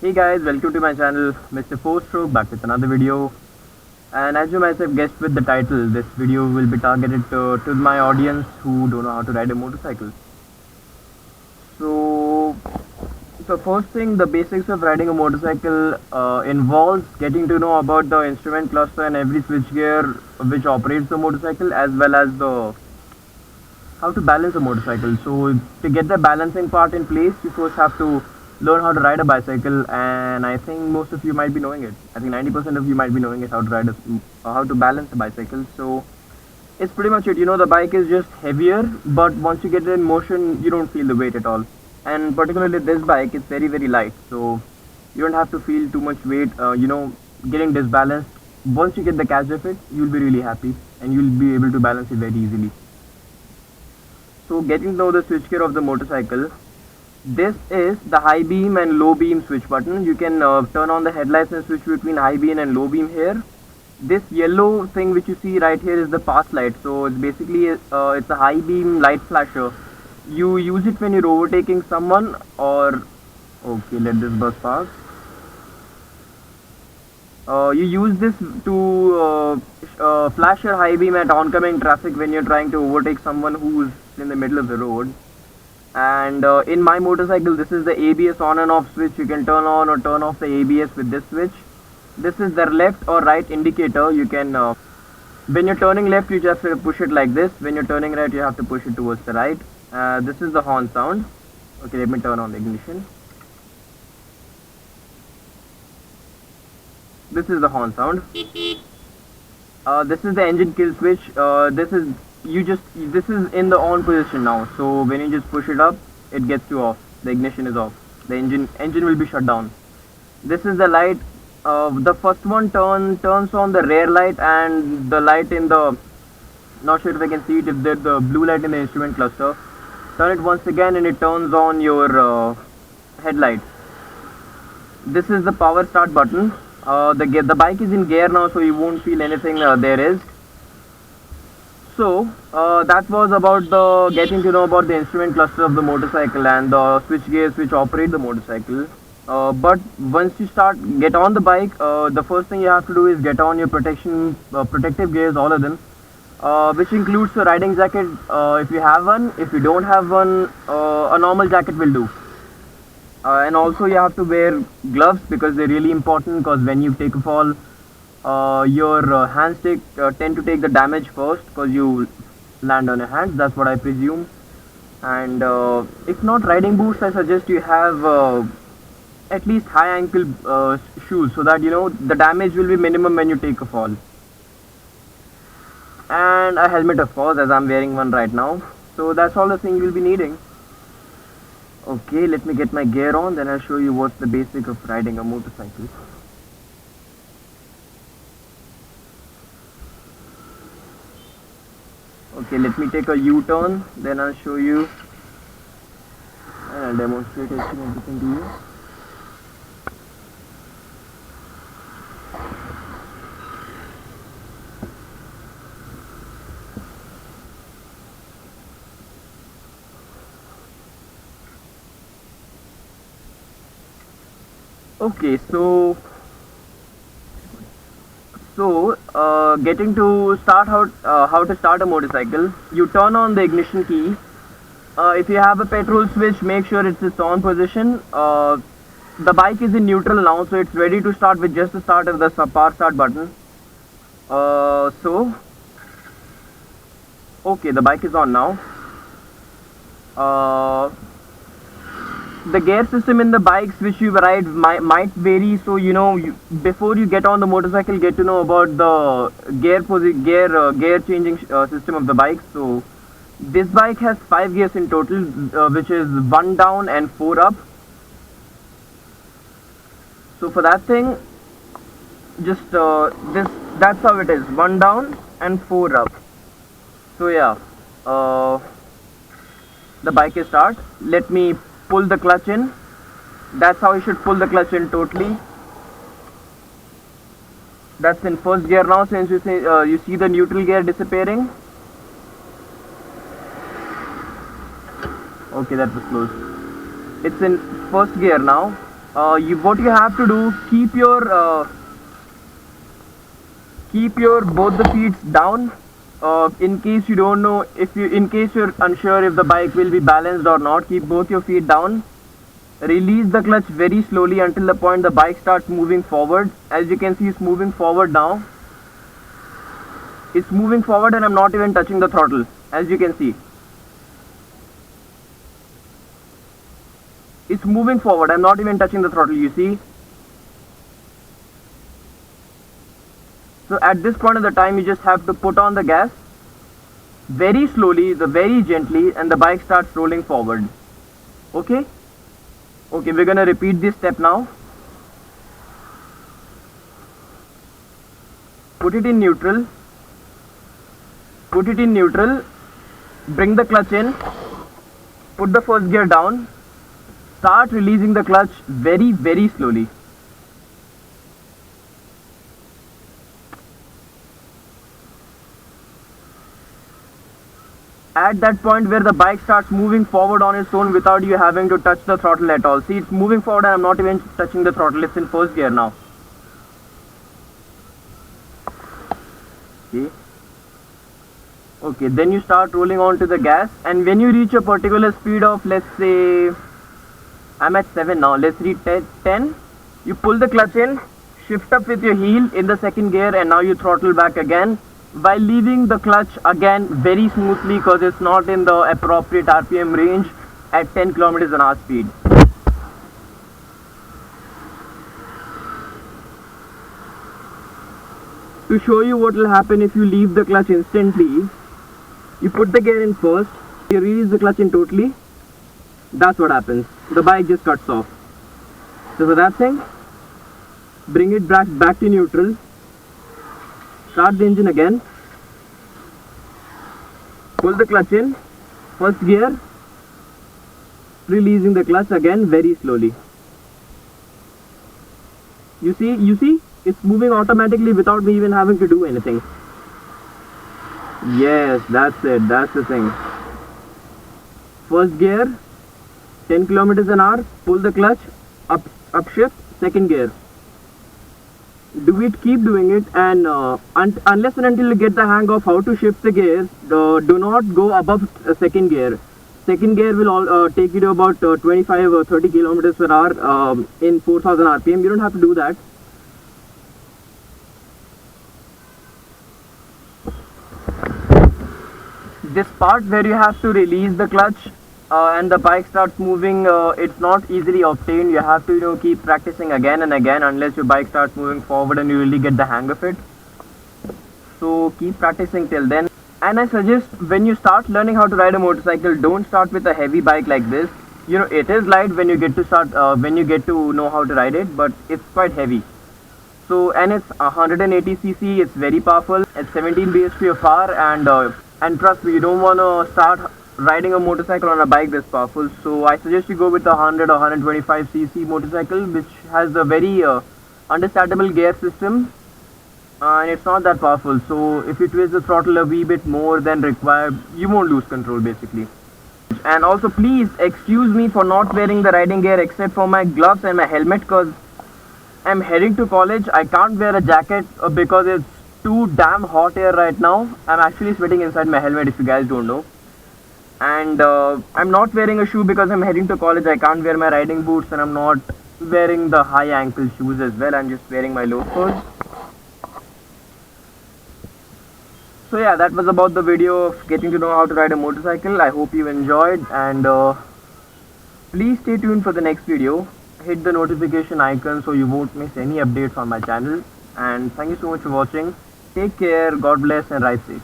Hey guys, welcome to my channel, Mr. Four Stroke, back with another video. And as you might have guessed with the title, this video will be targeted to my audience who don't know how to ride a motorcycle. So, so first thing, the basics of riding a motorcycle involves getting to know about the instrument cluster and every switchgear which operates the motorcycle, as well as the how to balance a motorcycle. So to get the balancing part in place, you first have to learn how to ride a bicycle, and I think most of you might be knowing it. I think 90% of you might be knowing it, how to how to balance a bicycle. So it's pretty much it. The bike is just heavier, but once you get it in motion, you don't feel the weight at all. And particularly this bike, it's very very light, so you don't have to feel too much weight. Getting disbalanced. Once you get the catch of it, you'll be really happy, and you'll be able to balance it very easily. So getting to know the switchgear of the motorcycle, this is the high beam and low beam switch button. You can turn on the headlights and switch between high beam and low beam here. This yellow thing which you see right here is the pass light. So it's basically it's a high beam light flasher. You use it when you're overtaking someone, or okay, let this bus pass. You use this to flash your high beam at oncoming traffic when you're trying to overtake someone who's in the middle of the road. And in my motorcycle, this is the ABS on and off switch. You can turn on or turn off the ABS with this switch. This is the left or right indicator. You can when you're turning left, you just push it like this. When you're turning right, you have to push it towards the right. This is the horn sound. Okay, let me turn on the ignition. This is the horn sound. This is the engine kill switch. This is in the on position now. So when you just push it up, it gets to off. The ignition is off. The engine will be shut down. This is the light. The first one turns on the rear light and the light in the. Not sure if I can see it. If there's the blue light in the instrument cluster, turn it once again and it turns on your headlight. This is the power start button. The bike is in gear now, so you won't feel anything there is. So that was about the getting to know about the instrument cluster of the motorcycle and the switch gears which operate the motorcycle. But once you get on the bike, the first thing you have to do is get on your protective gears, all of them, which includes a riding jacket if you have one. If you don't have one, a normal jacket will do. And also you have to wear gloves because they're really important, because when you take a fall, your hands tend to take the damage first because you land on your hands. That's what I presume. And if not riding boots, I suggest you have at least high ankle shoes, so that the damage will be minimum when you take a fall. And a helmet, of course, as I'm wearing one right now. So that's all the thing you'll be needing. Okay, let me get my gear on, then I'll show you what's the basic of riding a motorcycle. Okay, let me take a U-turn, then I'll show you and I'll demonstrate everything to you. Okay, so getting to start how to start a motorcycle, you turn on the ignition key. If you have a petrol switch, make sure it's on position. The bike is in neutral now, so it's ready to start with just the start of the power start button. Okay, the bike is on now. The gear system in the bikes which you ride might vary, so before you get on the motorcycle, get to know about the gear changing system of the bike. So this bike has 5 gears in total, which is 1 down and 4 up. So for that thing, just that's how it is, 1 down and 4 up. So yeah, the bike is start. Let me pull the clutch in. That's how you should pull the clutch in totally. That's in first gear now, since you see the neutral gear disappearing. Okay, that was close. It's in first gear now. what you have to do, keep your both the feet down. In case you don't know, in case you're unsure if the bike will be balanced or not, keep both your feet down. Release the clutch very slowly until the point the bike starts moving forward. As you can see, it's moving forward now. It's moving forward and I'm not even touching the throttle, as you can see. It's moving forward, I'm not even touching the throttle, you see. So at this point of the time, you just have to put on the gas very slowly, very gently, and the bike starts rolling forward. Okay? Okay, we're gonna repeat this step now. Put it in neutral. Put it in neutral. Bring the clutch in. Put the first gear down. Start releasing the clutch very, very slowly. At that point where the bike starts moving forward on its own without you having to touch the throttle at all. See, it's moving forward and I'm not even touching the throttle. It's in first gear now. See? Okay, then you start rolling on to the gas, and when you reach a particular speed of, let's say, I'm at 7 now, let's reach 10, you pull the clutch in, shift up with your heel in the second gear, and now you throttle back again, while leaving the clutch again very smoothly because it's not in the appropriate RPM range at 10 kilometers an hour speed. To show you what will happen if you leave the clutch instantly, you put the gear in first, you release the clutch in totally, that's what happens. The bike just cuts off. So for that thing, bring it back to neutral, start the engine again, pull the clutch in, first gear, releasing the clutch again very slowly. You see, it's moving automatically without me even having to do anything. Yes, that's it, that's the thing. First gear, 10 kilometers an hour, pull the clutch, upshift, second gear. Do it, keep doing it, and unless and until you get the hang of how to shift the gears, do not go above second gear. Second gear will take you to about 25 or 30 kilometers per hour in 4000 RPM. You don't have to do that. This part where you have to release the clutch and the bike starts moving, it's not easily obtained. You have to keep practicing again and again unless your bike starts moving forward and you really get the hang of it. So keep practicing till then. And I suggest when you start learning how to ride a motorcycle, don't start with a heavy bike like this. It is light when you get to know how to ride it, but it's quite heavy. So, and it's 180cc, it's very powerful, it's 17 bhp of power, and trust me, you don't want to start riding a motorcycle on a bike this powerful. So I suggest you go with a 100 or 125cc motorcycle, which has a very understandable gear system, and it's not that powerful. So if you twist the throttle a wee bit more than required, you won't lose control basically. And also please excuse me for not wearing the riding gear except for my gloves and my helmet, because I'm heading to college. I can't wear a jacket because it's too damn hot here right now. I'm actually sweating inside my helmet, if you guys don't know. And I'm not wearing a shoe because I'm heading to college. I can't wear my riding boots, and I'm not wearing the high ankle shoes as well. I'm just wearing my loafers. So yeah, that was about the video of getting to know how to ride a motorcycle. I hope you enjoyed, and please stay tuned for the next video. Hit the notification icon so you won't miss any updates on my channel. And thank you so much for watching. Take care, God bless, and ride safe.